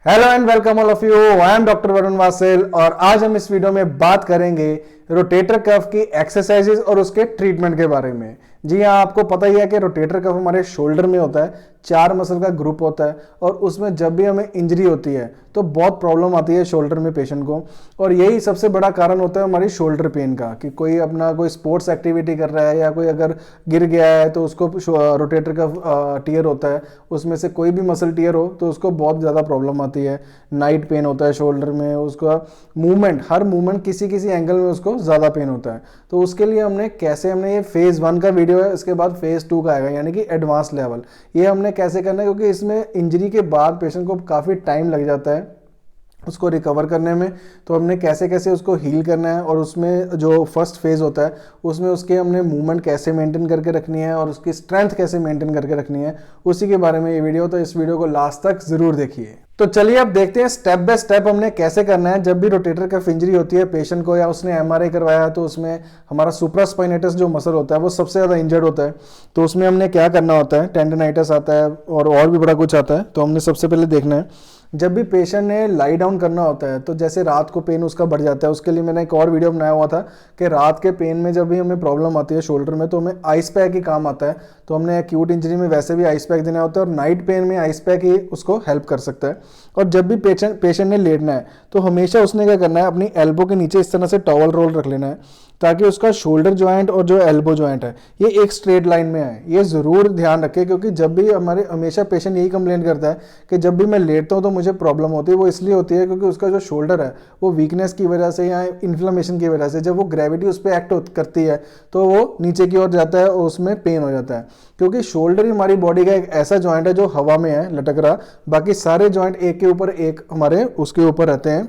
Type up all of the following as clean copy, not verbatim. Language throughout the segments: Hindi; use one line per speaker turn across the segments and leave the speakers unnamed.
Hello and welcome all of you. I am doctor Varun वासेल और आज हम इस वीडियो में बात करेंगे रोटेटर कफ की एक्सरसाइजेज और उसके ट्रीटमेंट के बारे में। जी हाँ, आपको पता ही है कि रोटेटर कफ हमारे शोल्डर में होता है, 4 मसल का ग्रुप होता है और उसमें जब भी हमें इंजरी होती है तो बहुत प्रॉब्लम आती है शोल्डर में पेशेंट को। और यही सबसे बड़ा कारण होता है हमारी शोल्डर पेन का कि कोई अपना कोई स्पोर्ट्स एक्टिविटी कर रहा है या कोई अगर गिर गया है तो उसको रोटेटर का टीयर होता है, उसमें से कोई भी मसल टीयर हो तो उसको बहुत ज़्यादा प्रॉब्लम आती है। नाइट पेन होता है शोल्डर में, उसका मूवमेंट, हर मूवमेंट किसी किसी एंगल में उसको ज़्यादा पेन होता है। तो उसके लिए हमने ये फेज़ 1 का वीडियो है, इसके बाद फेज़ 2 का आएगा यानी कि एडवांस लेवल। ये हमने कैसे करना है क्योंकि इसमें इंजरी के बाद पेशेंट को काफ़ी टाइम लग जाता है उसको रिकवर करने में। तो हमने कैसे कैसे उसको हील करना है और उसमें जो फर्स्ट फेज़ होता है उसमें उसके हमने मूवमेंट कैसे मेंटेन करके रखनी है और उसकी स्ट्रेंथ कैसे मेंटेन करके रखनी है, उसी के बारे में ये वीडियो। तो इस वीडियो को लास्ट तक ज़रूर देखिए। तो चलिए अब देखते हैं स्टेप बाय स्टेप हमने कैसे करना है। जब भी रोटेटर कफ इंजरी होती है पेशेंट को या उसने एमआरआई करवाया है तो उसमें हमारा सुप्रास्पाइनेटस जो मसल होता है वो सबसे ज़्यादा इंजर्ड होता है। तो उसमें हमने क्या करना होता है, टेंडनाइटिस आता है और भी बड़ा कुछ आता है। तो हमने सबसे पहले देखना है जब भी पेशेंट ने लाई डाउन करना होता है तो जैसे रात को पेन उसका बढ़ जाता है, उसके लिए मैंने एक और वीडियो बनाया हुआ था कि रात के पेन में जब भी हमें प्रॉब्लम आती है शोल्डर में तो हमें आइस पैक ही काम आता है। तो हमने एक्यूट इंजरी में वैसे भी आइस पैक देना होता है और नाइट पेन में आइस पैक ही उसको हेल्प कर सकता है। और जब भी पेशेंट ने लेटना है तो हमेशा उसने क्या करना है, अपनी एल्बो के नीचे इस तरह से टॉवल रोल रख लेना है ताकि उसका शोल्डर जॉइंट और जो एल्बो जॉइंट है ये एक स्ट्रेट लाइन में आए। ये ज़रूर ध्यान रखें क्योंकि जब भी हमेशा पेशेंट यही कंप्लेन करता है कि जब भी मैं लेटता हूँ तो मुझे प्रॉब्लम होती है। वो इसलिए होती है क्योंकि उसका जो शोल्डर है वो वीकनेस की वजह से या इन्फ्लेमेशन की वजह से जब वो ग्रेविटी उस पर एक्ट करती है तो वो नीचे की ओर जाता है और उसमें पेन हो जाता है। क्योंकि शोल्डर ही हमारी बॉडी का एक ऐसा जॉइंट है जो हवा में है लटक रहा, बाकी सारे जॉइंट एक के ऊपर एक हमारे उसके ऊपर रहते हैं,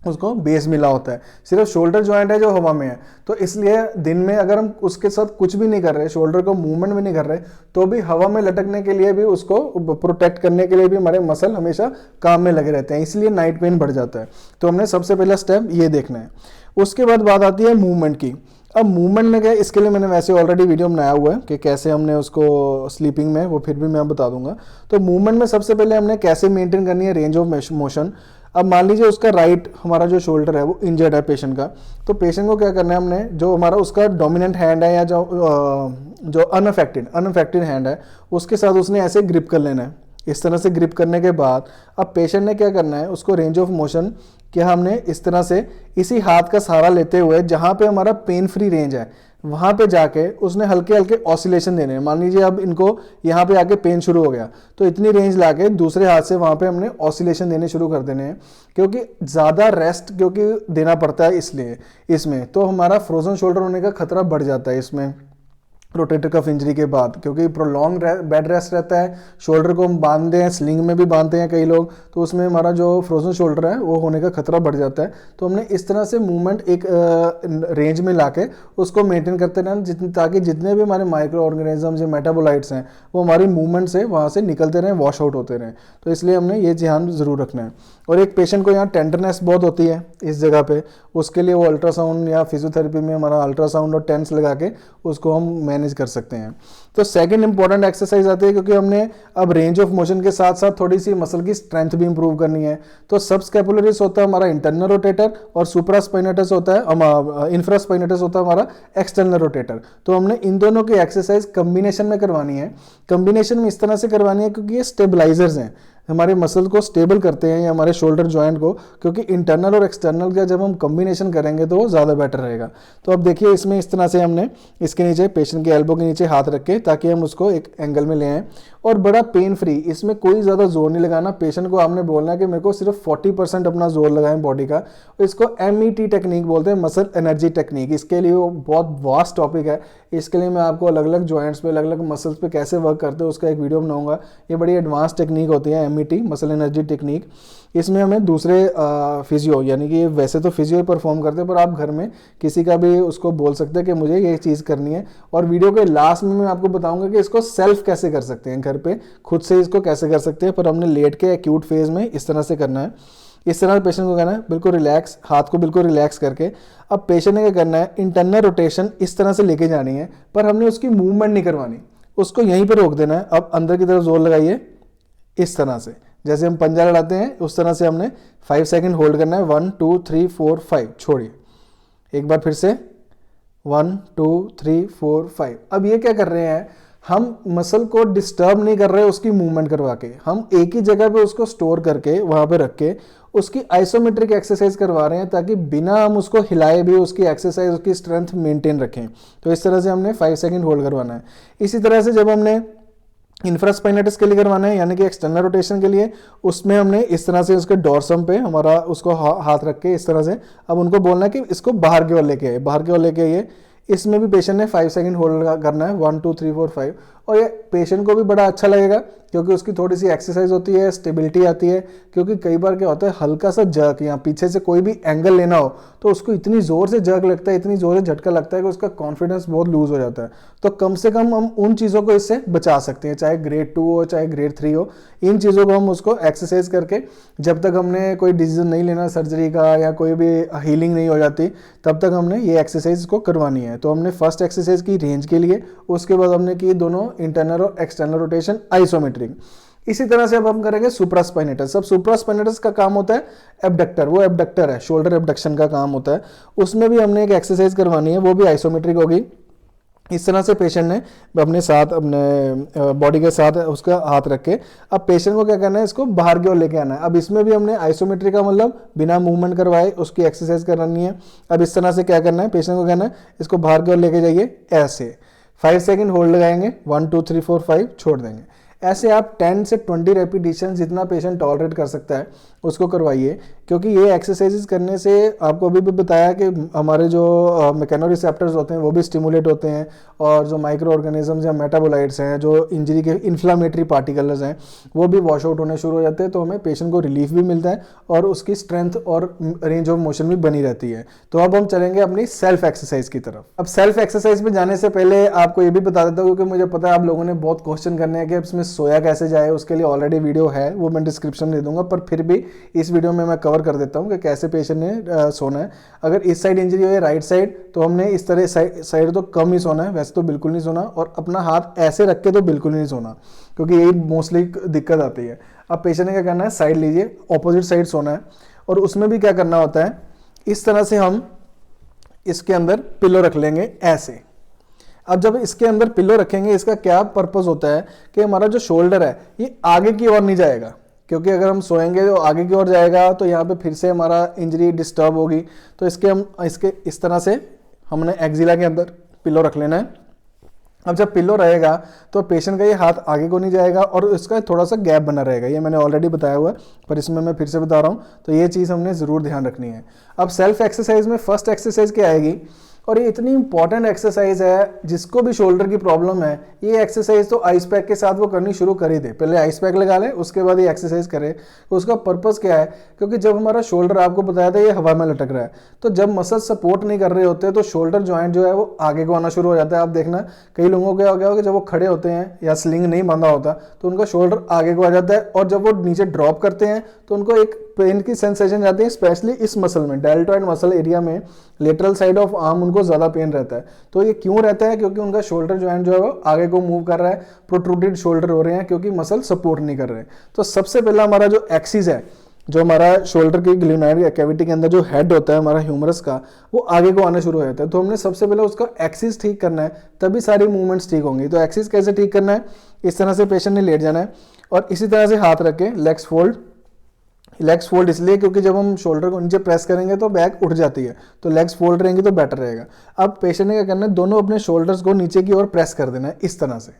उसको बेस मिला होता है। सिर्फ शोल्डर जॉइंट है जो हवा में है। तो इसलिए दिन में अगर हम उसके साथ कुछ भी नहीं कर रहे, शोल्डर को मूवमेंट भी नहीं कर रहे, तो भी हवा में लटकने के लिए भी उसको प्रोटेक्ट करने के लिए भी हमारे मसल हमेशा काम में लगे रहते हैं, इसलिए नाइट पेन बढ़ जाता है। तो हमने सबसे पहला स्टेप ये देखना है। उसके बाद बात आती है मूवमेंट की। अब मूवमेंट में क्या, इसके लिए मैंने वैसे ऑलरेडी वीडियो बनाया हुआ है कि कैसे हमने उसको स्लीपिंग में, वो फिर भी मैं बता दूंगा। तो मूवमेंट में सबसे पहले हमने कैसे मेंटेन करनी है रेंज ऑफ मोशन। अब मान लीजिए उसका राइट हमारा जो शोल्डर है वो इंजर्ड है पेशेंट का, तो पेशेंट को क्या करना है, हमने जो हमारा उसका डोमिनेंट हैंड है या जो अनअफेक्टेड हैंड है उसके साथ उसने ऐसे ग्रिप कर लेना है। इस तरह से ग्रिप करने के बाद अब पेशेंट ने क्या करना है, उसको रेंज ऑफ मोशन क्या हमने इस तरह से इसी हाथ का सहारा लेते हुए जहाँ पे हमारा पेन फ्री रेंज है वहाँ पे जाके उसने हल्के हल्के ऑसिलेशन देने हैं। मान लीजिए अब इनको यहाँ पे आके पेन शुरू हो गया तो इतनी रेंज लाके दूसरे हाथ से वहाँ पे हमने ऑसिलेशन देने शुरू कर देने हैं, क्योंकि ज़्यादा रेस्ट क्योंकि देना पड़ता है इसलिए इसमें तो हमारा फ्रोजन शोल्डर होने का खतरा बढ़ जाता है इसमें रोटेटर कफ इंजरी के बाद, क्योंकि प्रोलॉन्ग बेड रेस्ट रहता है। शोल्डर को हम बांधते हैं, स्लिंग में भी बांधते हैं कई लोग, तो उसमें हमारा जो फ्रोजन शोल्डर है वो होने का खतरा बढ़ जाता है। तो हमने इस तरह से मूवमेंट एक रेंज में लाके उसको मेंटेन करते रहें ताकि जितने भी हमारे माइक्रो ऑर्गेनिजम्स या मेटाबोलाइट्स हैं वो हमारी मूवमेंट से वहाँ से निकलते रहें, वॉश आउट होते रहें। तो इसलिए हमने ये ध्यान ज़रूर रखना है। और एक पेशेंट को यहाँ टेंडरनेस बहुत होती है इस जगह पे, उसके लिए वो अल्ट्रासाउंड या फिजियोथेरेपी में हमारा अल्ट्रासाउंड और टेंस लगा के उसको हम मैनेज कर सकते हैं। तो सेकंड इंपॉर्टेंट एक्सरसाइज आती है क्योंकि हमने अब रेंज ऑफ मोशन के साथ साथ थोड़ी सी मसल की स्ट्रेंथ भी इंप्रूव करनी है। तो सबस्कैपुलरिस होता है हमारा इंटरनल रोटेटर और सुप्रास्पाइनेटस होता है, इंफ्रास्पाइनेटस होता है हमारा एक्सटर्नल रोटेटर। तो हमने इन दोनों की एक्सरसाइज कम्बिनेशन में करवानी है। कम्बिनेशन में इस तरह से करवानी है क्योंकि ये स्टेबलाइजर्स हैं, हमारे मसल को स्टेबल करते हैं या हमारे शोल्डर जॉइंट को, क्योंकि इंटरनल और एक्सटर्नल का जब हम कॉम्बिनेशन करेंगे तो वो ज़्यादा बेटर रहेगा। तो अब देखिए इसमें इस तरह से हमने इसके नीचे पेशेंट के एल्बो के नीचे हाथ रख के ताकि हम उसको एक एंगल में ले आएँ और बड़ा पेन फ्री, इसमें कोई ज़्यादा जोर नहीं लगाना। पेशेंट को आपने बोलना है कि मेरे को सिर्फ 40% अपना जोर लगाएं बॉडी का। इसको MET टेक्निक बोलते हैं, मसल एनर्जी टेक्निक। इसके लिए वो बहुत वास्ट टॉपिक है, इसके लिए मैं आपको अलग अलग जॉइंट्स पे, अलग अलग मसल्स पे कैसे वर्क करते हैं उसका एक वीडियो बनाऊंगा। ये बड़ी एडवांस टेक्निक होती है MET, मसल एनर्जी टेक्निक। इसमें हमें दूसरे फिजियो यानी कि वैसे तो फिजियो ही परफॉर्म करते हैं, पर आप घर में किसी का भी उसको बोल सकते हैं कि मुझे ये चीज़ करनी है। और वीडियो के लास्ट में मैं आपको बताऊंगा कि इसको सेल्फ कैसे कर सकते हैं, घर पे खुद से इसको कैसे कर सकते हैं। पर हमने लेट के एक्यूट फेज में इस तरह से करना है। इस तरह पेशेंट को कहना है बिल्कुल रिलैक्स, हाथ को बिल्कुल रिलैक्स करके। अब पेशेंट ने क्या करना है, इंटरनल रोटेशन इस तरह से लेके जानी है, पर हमने उसकी मूवमेंट नहीं करवानी, उसको यहीं पर रोक देना है। अब अंदर की तरफ जोर लगाइए इस तरह से, जैसे हम पंजा लड़ाते हैं उस तरह से हमने 5 सेकंड होल्ड करना है। 1 2 3 4 5, छोड़िए। एक बार फिर से 1 2 3 4 5। अब ये क्या कर रहे हैं, हम मसल को डिस्टर्ब नहीं कर रहे उसकी मूवमेंट करवा के, हम एक ही जगह पे उसको स्टोर करके वहां पे रख के उसकी आइसोमेट्रिक एक्सरसाइज करवा रहे हैं, ताकि बिना हम उसको हिलाए भी उसकी एक्सरसाइज, उसकी स्ट्रेंथ मेंटेन रखें। तो इस तरह से हमने 5 सेकंड होल्ड करवाना है। इसी तरह से जब हमने इंफ्रास्पाइनेटस के लिए करवाना है, यानी कि एक्सटर्नल रोटेशन के लिए, उसमें हमने इस तरह से उसके डोर्सम पे हमारा उसको हाथ रख के इस तरह से अब उनको बोलना है कि इसको बाहर की ओर लेके आइए, बाहर की ओर लेके आइए। इसमें भी पेशेंट ने 5 सेकंड होल्ड करना है, 1 2 3 4 5। और ये पेशेंट को भी बड़ा अच्छा लगेगा क्योंकि उसकी थोड़ी सी एक्सरसाइज होती है, स्टेबिलिटी आती है। क्योंकि कई बार क्या होता है, हल्का सा जर्क या पीछे से कोई भी एंगल लेना हो तो उसको इतनी जोर से जर्क लगता है, इतनी जोर से झटका लगता है कि उसका कॉन्फिडेंस बहुत लूज हो जाता है। तो कम से कम हम उन चीज़ों को इससे बचा सकते हैं, चाहे ग्रेड 2 हो चाहे ग्रेड 3 हो। इन चीज़ों को हम उसको एक्सरसाइज करके, जब तक हमने कोई डिसीजन नहीं लेना सर्जरी का या कोई भी हीलिंग नहीं हो जाती, तब तक हमने ये एक्सरसाइज को करवानी है। तो हमने फर्स्ट एक्सरसाइज की रेंज के लिए, उसके बाद हमने की दोनों इंटरनल और एक्सटर्नल रोटेशन आइसोमेट्रिक। इसी तरह से अब हम करेंगे सुप्रास्पाइनेटस। अब सुप्रास्पाइनेटस का काम होता है एबडक्टर, वो एबडक्टर है, शोल्डर एबडक्शन का काम होता है। उसमें भी हमने एक एक्सरसाइज करवानी है, वो भी आइसोमेट्रिक होगी। इस तरह से पेशेंट ने अपने साथ, अपने बॉडी के साथ उसका हाथ रख के अब पेशेंट को क्या करना है, इसको बाहर की ओर लेके आना है। अब इसमें भी हमने आइसोमेट्रिक का मतलब बिना मूवमेंट करवाए उसकी एक्सरसाइज करनी है। अब इस तरह से क्या करना है, पेशेंट को कहना है इसको बाहर की ओर लेके जाइए, ऐसे 5 सेकंड होल्ड लगाएंगे, 1 2 3 4 5, छोड़ देंगे। ऐसे आप 10 से 20 रेपिटेशन जितना पेशेंट टॉलरेट कर सकता है उसको करवाइए। क्योंकि ये एक्सरसाइजेस करने से आपको अभी भी बताया कि हमारे जो मैकेनो रिसेप्टर्स होते हैं वो भी स्टिमुलेट होते हैं, और जो माइक्रो ऑर्गेनिजम्स या मेटाबोलाइट्स हैं, जो इंजरी के इन्फ्लामेटरी पार्टिकल्स हैं, वो भी वॉश आउट होने शुरू हो जाते हैं। तो हमें पेशेंट को रिलीफ भी मिलता है और उसकी स्ट्रेंथ और रेंज ऑफ मोशन भी बनी रहती है। तो अब हम चलेंगे अपनी सेल्फ एक्सरसाइज की तरफ। अब सेल्फ एक्सरसाइज में जाने से पहले आपको ये भी बता देता हूँ, क्योंकि मुझे पता है आप लोगों ने बहुत क्वेश्चन करने हैं कि इसमें सोया कैसे जाए। उसके लिए ऑलरेडी वीडियो है, वो मैं डिस्क्रिप्शन में दे दूंगा, पर फिर भी इस वीडियो में मैं कवर कर देता हूँ कि कैसे पेशेंट ने सोना है। अगर इस साइड इंजरी हो है राइट साइड, तो हमने इस तरह साइड तो कम ही सोना है, वैसे तो बिल्कुल नहीं सोना। और अपना हाथ ऐसे रख के तो बिल्कुल नहीं सोना, क्योंकि यही मोस्टली दिक्कत आती है। अब पेशेंट ने क्या करना है, साइड लीजिए, ऑपोजिट साइड सोना है। और उसमें भी क्या करना होता है, इस तरह से हम इसके अंदर पिलो रख लेंगे ऐसे। अब जब इसके अंदर पिलो रखेंगे, इसका क्या पर्पस होता है कि हमारा जो शोल्डर है ये आगे की ओर नहीं जाएगा, क्योंकि अगर हम सोएंगे तो आगे की ओर जाएगा तो यहाँ पे फिर से हमारा इंजरी डिस्टर्ब होगी। तो इसके इस तरह से हमने एक्जिला के अंदर पिलो रख लेना है। अब जब पिलो रहेगा तो पेशेंट का ये हाथ आगे को नहीं जाएगा और इसका थोड़ा सा गैप बना रहेगा। ये मैंने ऑलरेडी बताया हुआ है, पर इसमें मैं फिर से बता रहा हूँ, तो ये चीज़ हमने ज़रूर ध्यान रखनी है। अब सेल्फ एक्सरसाइज में फर्स्ट एक्सरसाइज क्या आएगी, और ये इतनी इंपॉर्टेंट एक्सरसाइज है, जिसको भी शोल्डर की प्रॉब्लम है ये एक्सरसाइज तो आइस पैक के साथ वो करनी शुरू कर ही दे। पहले आइस पैक लगा ले, उसके बाद ये एक्सरसाइज करे। तो उसका पर्पस क्या है, क्योंकि जब हमारा शोल्डर, आपको बताया था, ये हवा में लटक रहा है, तो जब मसल सपोर्ट नहीं कर रहे होते तो शोल्डर जॉइंट जो है वो आगे को आना शुरू हो जाता है। आप देखना कई लोगों को क्या हो गया होगा, जब वो खड़े होते हैं या स्लिंग नहीं बांधा होता तो उनका शोल्डर आगे को आ जाता है, और जब वो नीचे ड्रॉप करते हैं तो उनको एक पेन की सेंसेशन जाती है, स्पेशली इस मसल में, डेल्टॉइड मसल एरिया में, लेटरल साइड ऑफ आर्म उनको ज़्यादा पेन रहता है। तो ये क्यों रहता है, क्योंकि उनका शोल्डर जॉइंट जो है वो आगे को मूव कर रहा है, प्रोट्रूडेड शोल्डर हो रहे हैं, क्योंकि मसल सपोर्ट नहीं कर रहे हैं। तो सबसे पहला हमारा जो एक्सिस है, जो हमारा शोल्डर की ग्लिनाइड कैविटी के अंदर जो हेड होता है हमारा ह्यूमरस का, वो आगे को आना शुरू हो जाता है। तो हमने सबसे पहले उसका एक्सिस ठीक करना है, तभी सारी मूवमेंट्स ठीक होंगी। तो एक्सिस कैसे ठीक करना है, इस तरह से पेशेंट ने लेट जाना है और इसी तरह से हाथ रख के लेग्स फोल्ड इसलिए क्योंकि जब हम शोल्डर को नीचे प्रेस करेंगे तो बैक उठ जाती है, तो लेग्स फोल्ड रहेंगे तो बेटर रहेगा। अब पेशेंट ने क्या करना है, दोनों अपने शोल्डर्स को नीचे की ओर प्रेस कर देना है इस तरह से।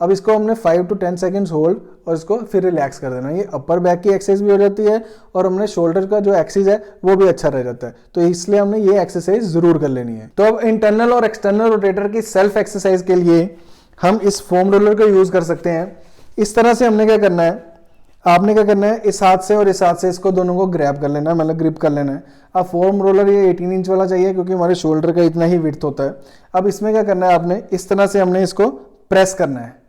अब इसको हमने 5 to 10 सेकेंड्स होल्ड और इसको फिर रिलैक्स कर देना। ये अपर बैक की एक्सरसाइज भी हो जाती है और हमने शोल्डर का जो एक्सिस है वो भी अच्छा रह जाता है। तो इसलिए हमने ये एक्सरसाइज जरूर कर लेनी है। तो अब इंटरनल और एक्सटर्नल रोटेटर की सेल्फ एक्सरसाइज के लिए हम इस फोम रोलर का यूज कर सकते हैं। इस तरह से हमने क्या करना है, आपने क्या करना है, इस हाथ से और इस हाथ से इसको दोनों को ग्रैब कर लेना है, मतलब ग्रिप कर लेना है। अब फोम रोलर ये 18 इंच वाला चाहिए, क्योंकि हमारे शोल्डर का इतना ही विड्थ होता है। अब इसमें क्या करना है, आपने इस तरह से हमने इसको प्रेस करना है।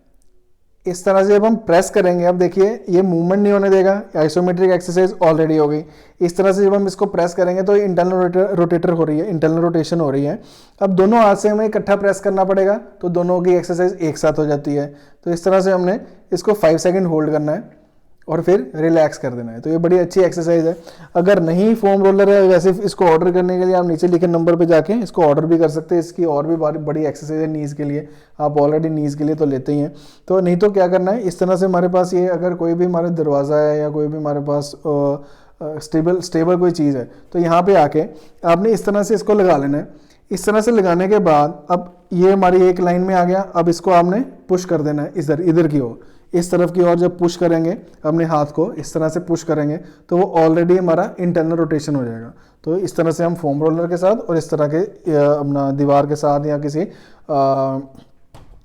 इस तरह से जब हम प्रेस करेंगे, अब देखिए ये मूवमेंट नहीं होने देगा, आइसोमेट्रिक एक्सरसाइज ऑलरेडी हो गई। इस तरह से जब हम इसको प्रेस करेंगे तो इंटरनल रोटेटर हो रही है, इंटरनल रोटेशन हो रही है। अब दोनों हाथ से हमें इकट्ठा प्रेस करना पड़ेगा, तो दोनों की एक्सरसाइज एक साथ हो जाती है। तो इस तरह से हमने इसको 5 सेकेंड होल्ड करना है। और फिर रिलैक्स कर देना है। तो ये बड़ी अच्छी एक्सरसाइज है। अगर नहीं फोम रोलर है, वैसे इसको ऑर्डर करने के लिए आप नीचे लिखे नंबर पे जाके इसको ऑर्डर भी कर सकते हैं। इसकी और भी बड़ी एक्सरसाइज है नीज़ के लिए, आप ऑलरेडी नीज़ के लिए तो लेते ही हैं। तो नहीं तो क्या करना है, इस तरह से हमारे पास ये अगर कोई भी हमारे दरवाज़ा है या कोई भी हमारे पास स्टेबल कोई चीज़ है, तो यहाँ पे आके आपने इस तरह से इसको लगा लेना है। इस तरह से लगाने के बाद अब ये हमारी एक लाइन में आ गया। अब इसको आपने पुश कर देना है इधर की ओर, इस तरफ की ओर। जब पुश करेंगे अपने हाथ को इस तरह से पुश करेंगे तो वो ऑलरेडी हमारा इंटरनल रोटेशन हो जाएगा। तो इस तरह से हम फोम रोलर के साथ और इस तरह के अपना दीवार के साथ या किसी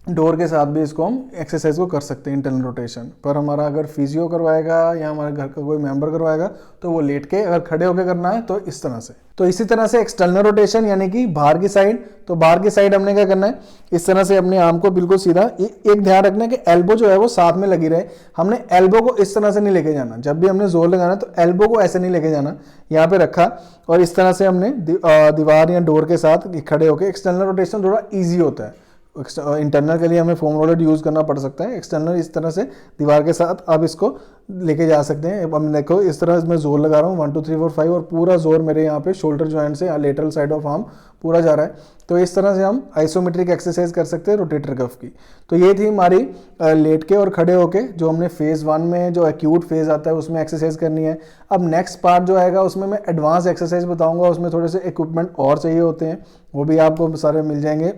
डोर के साथ भी इसको हम एक्सरसाइज को कर सकते हैं इंटरनल रोटेशन। पर हमारा अगर फिजियो करवाएगा या हमारे घर का कोई मेंबर करवाएगा तो वो लेट के, अगर खड़े होकर करना है तो इस तरह से। तो इसी तरह से एक्सटर्नल रोटेशन यानी कि बाहर की साइड, तो बाहर की साइड हमने क्या करना है, इस तरह से अपने आर्म को बिल्कुल सीधा, एक ध्यान रखना है कि एल्बो जो है वो साथ में लगी रहे। हमने एल्बो को इस तरह से नहीं लेके जाना, जब भी हमने जोर लगाना तो एल्बो को ऐसे नहीं लेके जाना, यहाँ पे रखा और इस तरह से हमने दीवार या डोर के साथ खड़े होकर। एक्सटर्नल रोटेशन थोड़ा ईजी होता है, इंटरनल के लिए हमें फोम रोलर यूज़ करना पड़ सकता है। एक्सटर्नल इस तरह से दीवार के साथ आप इसको लेके जा सकते हैं। अब देखो इस तरह मैं जोर लगा रहा हूँ 1 2 3 4 5 और पूरा जोर मेरे यहाँ पे शोल्डर जॉइंट से लेटरल साइड ऑफ आर्म पूरा जा रहा है। तो इस तरह से हम आइसोमेट्रिक एक्सरसाइज कर सकते हैं रोटेटर कफ की। तो ये थी हमारी लेट के और खड़े होके जो हमने फेज़ 1 में जो एक्यूट फेज़ आता है उसमें एक्सरसाइज करनी है। अब नेक्स्ट पार्ट जो आएगा उसमें मैं एडवांस एक्सरसाइज बताऊँगा, उसमें थोड़े से इक्विपमेंट और चाहिए होते हैं, वो भी आपको सारे मिल जाएंगे,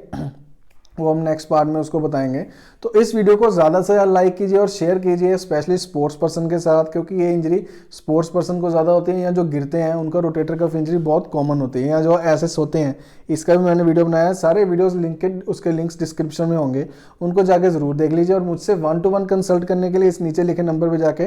वो हम नेक्स्ट पार्ट में उसको बताएंगे। तो इस वीडियो को ज़्यादा से ज़्यादा लाइक कीजिए और शेयर कीजिए, स्पेशली स्पोर्ट्स पर्सन के साथ, क्योंकि ये इंजरी स्पोर्ट्स पर्सन को ज़्यादा होती है या जो गिरते हैं उनका रोटेटर कफ इंजरी बहुत कॉमन होती है, या जो एसेस होते हैं। इसका भी मैंने वीडियो बनाया है, सारे वीडियोस लिंकेड उसके लिंक्स डिस्क्रिप्शन में होंगे, उनको जाके ज़रूर देख लीजिए। और मुझसे 1-to-1 कंसल्ट करने के लिए इस नीचे लिखे नंबर पर जाके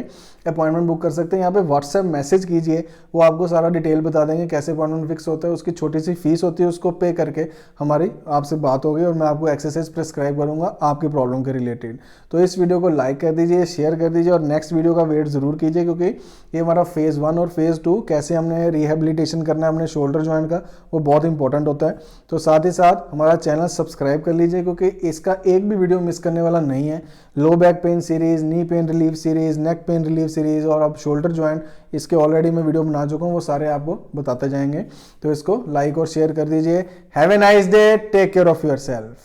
अपॉइंटमेंट बुक कर सकते हैं। यहाँ पे व्हाट्सएप मैसेज कीजिए, वो आपको सारा डिटेल बता देंगे कैसे अपॉइंटमेंट फिक्स होता है। उसकी छोटी सी फीस होती है, उसको पे करके हमारी आपसे बात होगी और मैं आपको एक्सरसाइज प्रिस्क्राइब करूंगा आपकी प्रॉब्लम के रिलेटेड। तो इस वीडियो को लाइक कर दीजिए, शेयर कर दीजिए और नेक्स्ट वीडियो का वेट जरूर कीजिए, क्योंकि ये हमारा फेज़ 1 और फेज़ 2 कैसे हमने रिहेबिलिटेशन करना है अपने शोल्डर जॉइंट का, वो बहुत इंपॉर्टेंट होता है। तो साथ ही साथ हमारा चैनल सब्सक्राइब कर लीजिए, क्योंकि इसका एक भी वीडियो मिस करने वाला नहीं है। Low back pain series, knee pain relief series, neck pain relief series और अब शोल्डर जॉइंट, इसके ऑलरेडी मैं वीडियो बना चुका हूँ, वो सारे आपको बताते जाएंगे। तो इसको लाइक और शेयर कर दीजिए। Have a nice day, take care of your self.